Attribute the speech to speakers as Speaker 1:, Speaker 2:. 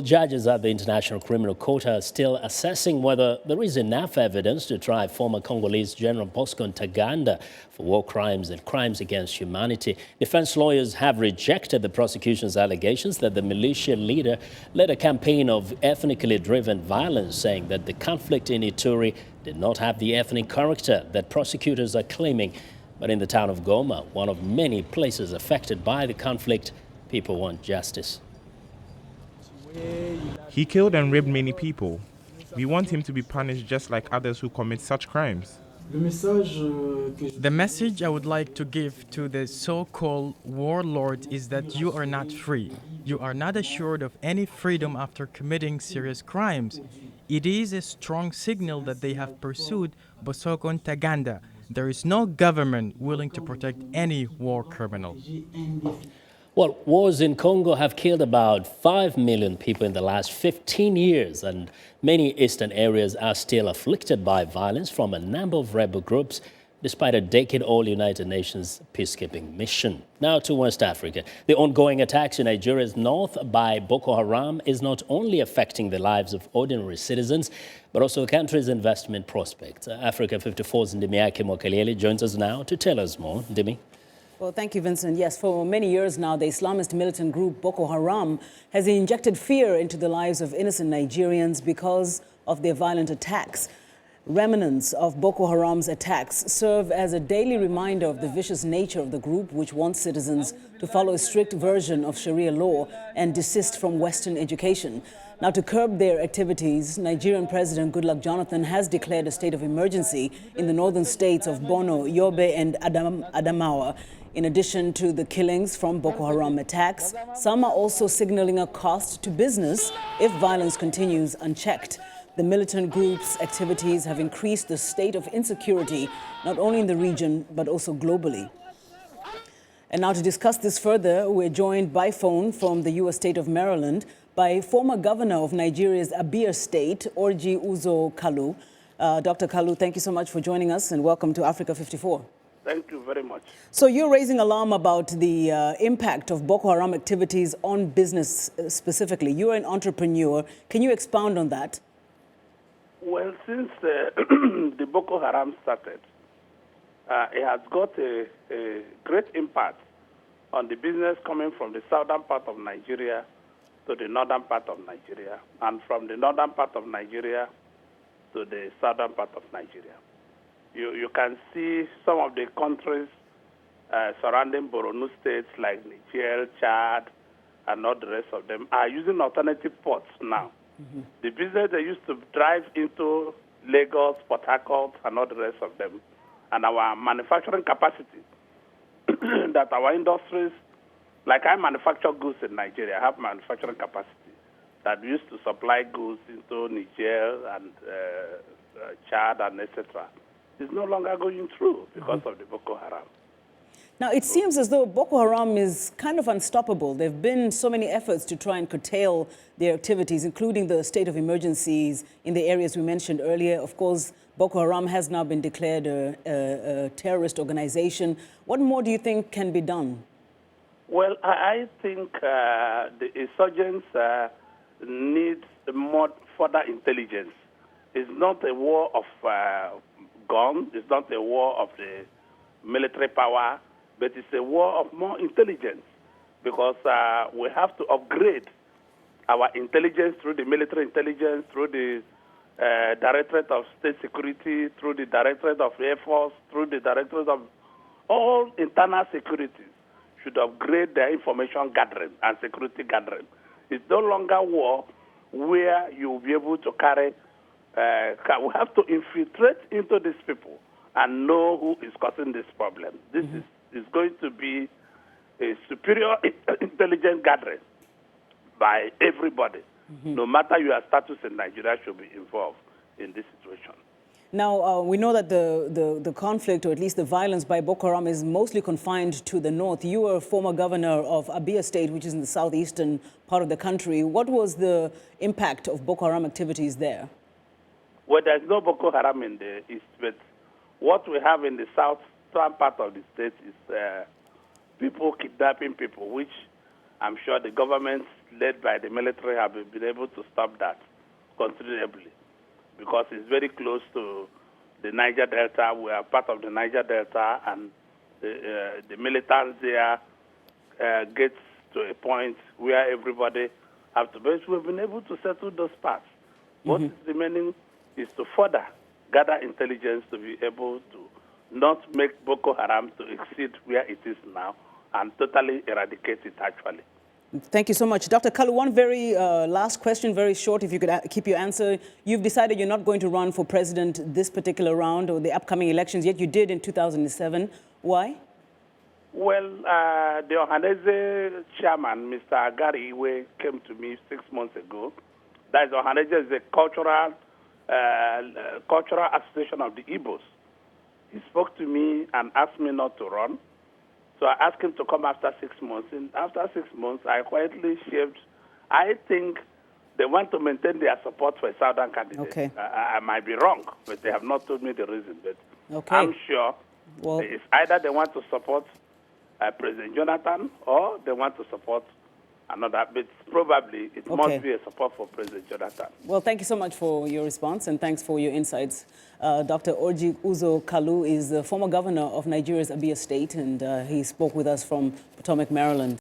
Speaker 1: Judges at the International Criminal Court are still assessing whether there is enough evidence to try former Congolese General Bosco Ntaganda for war crimes and crimes against humanity. Defense lawyers have rejected the prosecution's allegations that the militia leader led a campaign of ethnically driven violence, saying that the conflict in Ituri did not have the ethnic character that prosecutors are claiming. But in the town of Goma, one of many places affected by the conflict, people want justice.
Speaker 2: He killed and raped many people. We want him to be punished just like others who commit such crimes.
Speaker 3: The message I would like to give to the so-called warlords is that you are not free. You are not assured of any freedom after committing serious crimes. It is a strong signal that they have pursued Bosco Ntaganda. There is no government willing to protect any war criminal.
Speaker 1: Well, wars in Congo have killed about 5 million people in the last 15 years, and many eastern areas are still afflicted by violence from a number of rebel groups, despite a decade-old United Nations peacekeeping mission. Now to West Africa. The ongoing attacks in Nigeria's north by Boko Haram is not only affecting the lives of ordinary citizens, but also the country's investment prospects. Africa 54's Ndimyake Mwakalyelye joins us now to tell us more. Ndimi?
Speaker 4: Well, thank you, Vincent. Yes, for many years now, the Islamist militant group Boko Haram has injected fear into the lives of innocent Nigerians because of their violent attacks. Remnants of Boko Haram's attacks serve as a daily reminder of the vicious nature of the group, which wants citizens to follow a strict version of Sharia law and desist from Western education. Now, to curb their activities, Nigerian President Goodluck Jonathan has declared a state of emergency in the northern states of Borno, Yobe, and Adamawa. In addition to the killings from Boko Haram attacks, some are also signaling a cost to business if violence continues unchecked. The militant group's activities have increased the state of insecurity, not only in the region, but also globally. And now to discuss this further, we're joined by phone from the U.S. state of Maryland by former governor of Nigeria's Abia State, Orji Uzor Taku. Dr. Kalu, thank you so much for joining us and welcome to Africa 54.
Speaker 5: Thank you very much.
Speaker 4: So you're raising alarm about the impact of Boko Haram activities on business specifically. You're an entrepreneur. Can you expound on that?
Speaker 5: Well, since the Boko Haram started, it has got a great impact on the business coming from the southern part of Nigeria to the northern part of Nigeria, and from the northern part of Nigeria to the southern part of Nigeria. You can see some of the countries surrounding Borno states like Niger, Chad, and all the rest of them are using alternative ports now. Mm-hmm. The business they used to drive into Lagos, Port Harcourt, and all the rest of them, and our manufacturing capacity that our industries, like I manufacture goods in Nigeria, I have manufacturing capacity that we used to supply goods into Niger and Chad and etc. is no longer going through because of the Boko Haram.
Speaker 4: Now, it seems as though Boko Haram is kind of unstoppable. There have been so many efforts to try and curtail their activities, including the state of emergencies in the areas we mentioned earlier. Of course, Boko Haram has now been declared a terrorist organization. What more do you think can be done?
Speaker 5: Well, I think the insurgents need more further intelligence. It's not a war of guns, it's not a war of the military power, but it's a war of more intelligence, because we have to upgrade our intelligence through the military intelligence, through the Directorate of State Security, through the Directorate of Air Force, through the Directorate of all internal securities should upgrade their information gathering and security gathering. It's no longer war where you'll be able to carry. We have to infiltrate into these people and know who is causing this problem. This is going to be a superior intelligence gathering by everybody. No matter your status in Nigeria should be involved in this situation.
Speaker 4: Now, we know that the conflict, or at least the violence by Boko Haram, is mostly confined to the north. You were former governor of Abia State, which is in the southeastern part of the country. What was the impact of Boko Haram activities there?
Speaker 5: Well, there's no Boko Haram in the east, but what we have in the southern part of the state is people kidnapping people, which I'm sure the governments led by the military have been able to stop that considerably, because it's very close to the Niger Delta. We are part of the Niger Delta, and the militants there gets to a point where everybody have to. But we've been able to settle those parts. What is remaining is to further gather intelligence to be able to not make Boko Haram to exceed where it is now and totally eradicate it, actually.
Speaker 4: Thank you so much. Dr. Kalu, one very last question, very short, if you could keep your answer. You've decided you're not going to run for president this particular round or the upcoming elections, yet you did in 2007. Why?
Speaker 5: Well, the Ohanese chairman, Mr. Agari Iwe, came to me 6 months ago. That is, Ohanese is a cultural association of the Igbos. He spoke to me and asked me not to run. So I asked him to come after 6 months. And after 6 months, I quietly shaved. I think they want to maintain their support for a southern candidate.
Speaker 4: Okay.
Speaker 5: I might be wrong, but they have not told me the reason. But
Speaker 4: Okay.
Speaker 5: I'm sure it's either they want to support President Jonathan or they want to support another. But probably it must be a support for President Jonathan.
Speaker 4: Well, thank you so much for your response and thanks for your insights. Dr. Orji Uzor Taku is the former governor of Nigeria's Abia State, and he spoke with us from Potomac, Maryland.